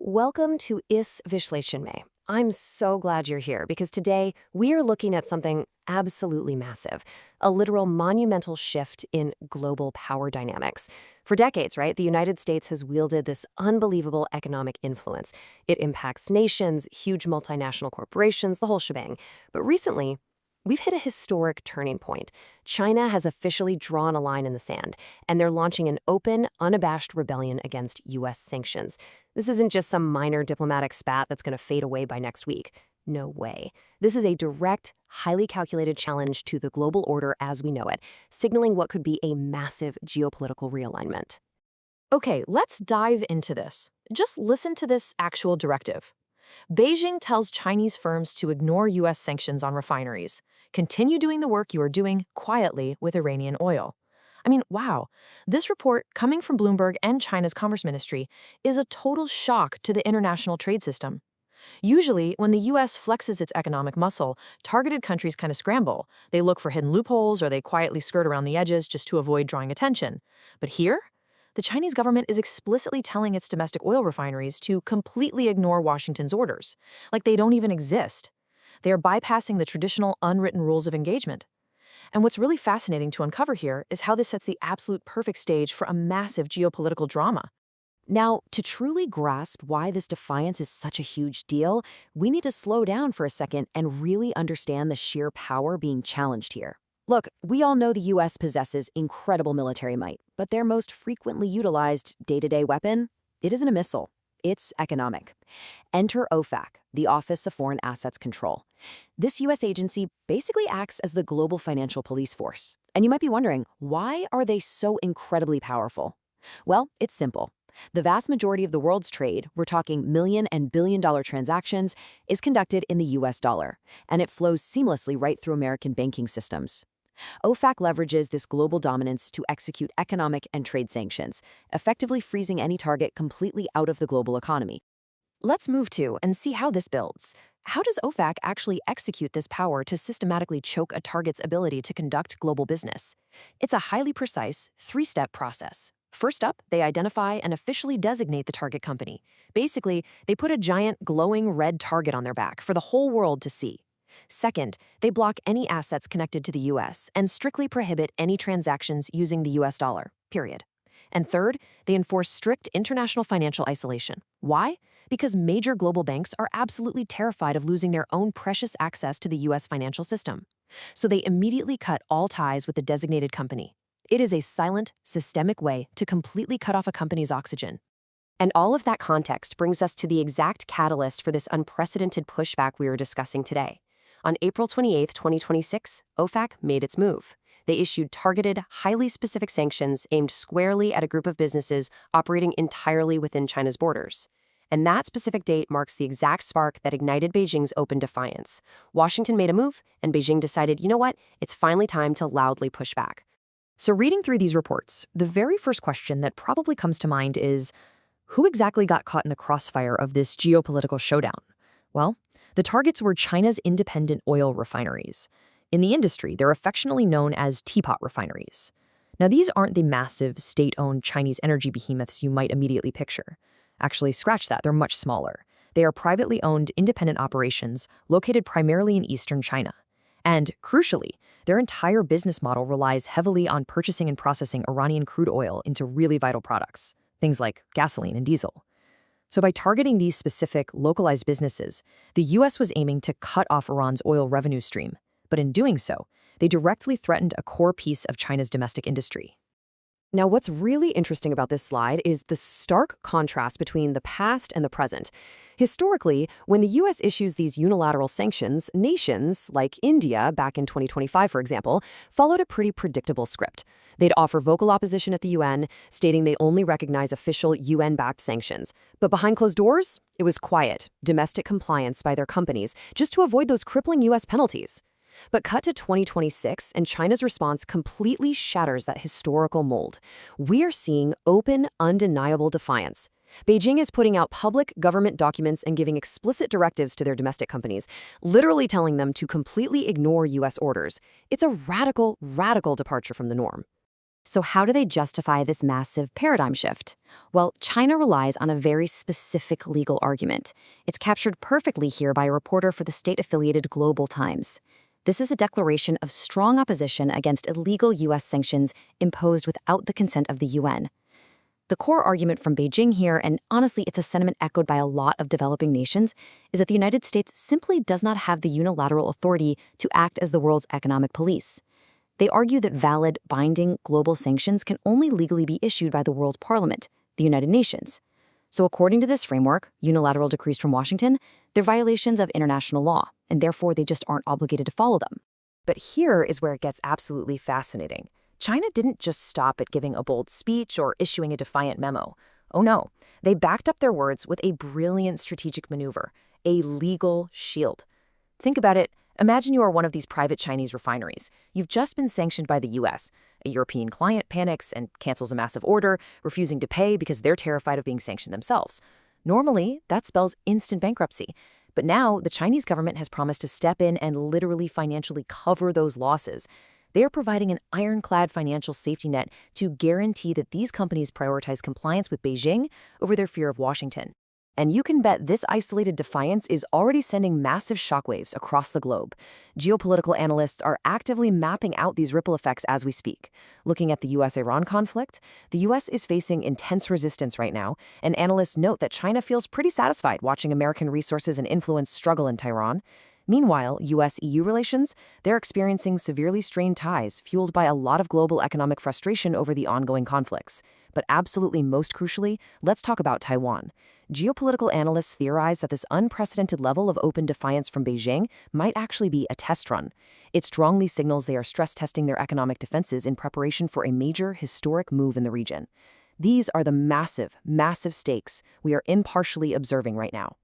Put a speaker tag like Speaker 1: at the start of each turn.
Speaker 1: Welcome to Is Vishleshan May. I'm so glad you're here because today we are looking at something absolutely massive, a literal monumental shift in global power dynamics. For decades, right, the United States has wielded this unbelievable economic influence. It impacts nations, huge multinational corporations, the whole shebang. But recently, we've hit a historic turning point. China has officially drawn a line in the sand, and they're launching an open, unabashed rebellion against U.S. sanctions. This isn't just some minor diplomatic spat that's going to fade away by next week. No way. This is a direct, highly calculated challenge to the global order as we know it, signaling what could be a massive geopolitical realignment.
Speaker 2: Okay, let's dive into this. Just listen to this actual directive. Beijing tells Chinese firms to ignore U.S. sanctions on refineries. Continue doing the work you are doing quietly with Iranian oil. I mean, wow. This report, coming from Bloomberg and China's Commerce Ministry, is a total shock to the international trade system. Usually, when the U.S. flexes its economic muscle, targeted countries kind of scramble. They look for hidden loopholes or they quietly skirt around the edges just to avoid drawing attention. But here, the Chinese government is explicitly telling its domestic oil refineries to completely ignore Washington's orders, like they don't even exist. They are bypassing the traditional unwritten rules of engagement. And what's really fascinating to uncover here is how this sets the absolute perfect stage for a massive geopolitical drama.
Speaker 1: Now, to truly grasp why this defiance is such a huge deal, we need to slow down for a second and really understand the sheer power being challenged here. Look, we all know the U.S. possesses incredible military might, but their most frequently utilized day-to-day weapon, it isn't a missile. It's economic. Enter OFAC, the Office of Foreign Assets Control. This U.S. agency basically acts as the global financial police force. And you might be wondering, why are they so incredibly powerful? Well, it's simple. The vast majority of the world's trade, we're talking million and billion-dollar transactions, is conducted in the U.S. dollar, and it flows seamlessly right through American banking systems. OFAC leverages this global dominance to execute economic and trade sanctions, effectively freezing any target completely out of the global economy. Let's move to and see how this builds. How does OFAC actually execute this power to systematically choke a target's ability to conduct global business? It's a highly precise, three-step process. First up, they identify and officially designate the target company. Basically, they put a giant, glowing red target on their back for the whole world to see. Second, they block any assets connected to the U.S. and strictly prohibit any transactions using the U.S. dollar, period. And third, they enforce strict international financial isolation. Why? Because major global banks are absolutely terrified of losing their own precious access to the U.S. financial system. So they immediately cut all ties with the designated company. It is a silent, systemic way to completely cut off a company's oxygen. And all of that context brings us to the exact catalyst for this unprecedented pushback we were discussing today. On April 28, 2026, OFAC made its move. They issued targeted, highly specific sanctions aimed squarely at a group of businesses operating entirely within China's borders. And that specific date marks the exact spark that ignited Beijing's open defiance. Washington made a move, and Beijing decided, you know what, it's finally time to loudly push back.
Speaker 2: So reading through these reports, the very first question that probably comes to mind is, who exactly got caught in the crossfire of this geopolitical showdown? Well, the targets were China's independent oil refineries. In the industry, they're affectionately known as teapot refineries. Now, these aren't the massive, state-owned Chinese energy behemoths you might immediately picture. Actually, scratch that, they're much smaller. They are privately owned, independent operations located primarily in eastern China. And, crucially, their entire business model relies heavily on purchasing and processing Iranian crude oil into really vital products, things like gasoline and diesel. So by targeting these specific, localized businesses, the U.S. was aiming to cut off Iran's oil revenue stream. But in doing so, they directly threatened a core piece of China's domestic industry.
Speaker 1: Now, what's really interesting about this slide is the stark contrast between the past and the present. Historically, when the U.S. issues these unilateral sanctions, nations, like India back in 2025, for example, followed a pretty predictable script. They'd offer vocal opposition at the UN, stating they only recognize official UN-backed sanctions. But behind closed doors, it was quiet, domestic compliance by their companies, just to avoid those crippling U.S. penalties. But cut to 2026, and China's response completely shatters that historical mold. We are seeing open, undeniable defiance. Beijing is putting out public government documents and giving explicit directives to their domestic companies, literally telling them to completely ignore U.S. orders. It's a radical, radical departure from the norm. So how do they justify this massive paradigm shift? Well, China relies on a very specific legal argument. It's captured perfectly here by a reporter for the state-affiliated Global Times. This is a declaration of strong opposition against illegal U.S. sanctions imposed without the consent of the UN. The core argument from Beijing here, and honestly it's a sentiment echoed by a lot of developing nations, is that the United States simply does not have the unilateral authority to act as the world's economic police. They argue that valid, binding global sanctions can only legally be issued by the World Parliament, the United Nations. So according to this framework, unilateral decrees from Washington, they're violations of international law, and therefore they just aren't obligated to follow them. But here is where it gets absolutely fascinating. China didn't just stop at giving a bold speech or issuing a defiant memo. Oh no, they backed up their words with a brilliant strategic maneuver, a legal shield. Think about it. Imagine you are one of these private Chinese refineries. You've just been sanctioned by the US. A European client panics and cancels a massive order, refusing to pay because they're terrified of being sanctioned themselves. Normally, that spells instant bankruptcy. But now, the Chinese government has promised to step in and literally financially cover those losses. They are providing an ironclad financial safety net to guarantee that these companies prioritize compliance with Beijing over their fear of Washington. And you can bet this isolated defiance is already sending massive shockwaves across the globe. Geopolitical analysts are actively mapping out these ripple effects as we speak. Looking at the US-Iran conflict, the US is facing intense resistance right now, and analysts note that China feels pretty satisfied watching American resources and influence struggle in Tehran. Meanwhile, US-EU relations, they're experiencing severely strained ties fueled by a lot of global economic frustration over the ongoing conflicts. But absolutely most crucially, let's talk about Taiwan. Geopolitical analysts theorize that this unprecedented level of open defiance from Beijing might actually be a test run. It strongly signals they are stress testing their economic defenses in preparation for a major, historic move in the region. These are the massive, massive stakes we are impartially observing right now.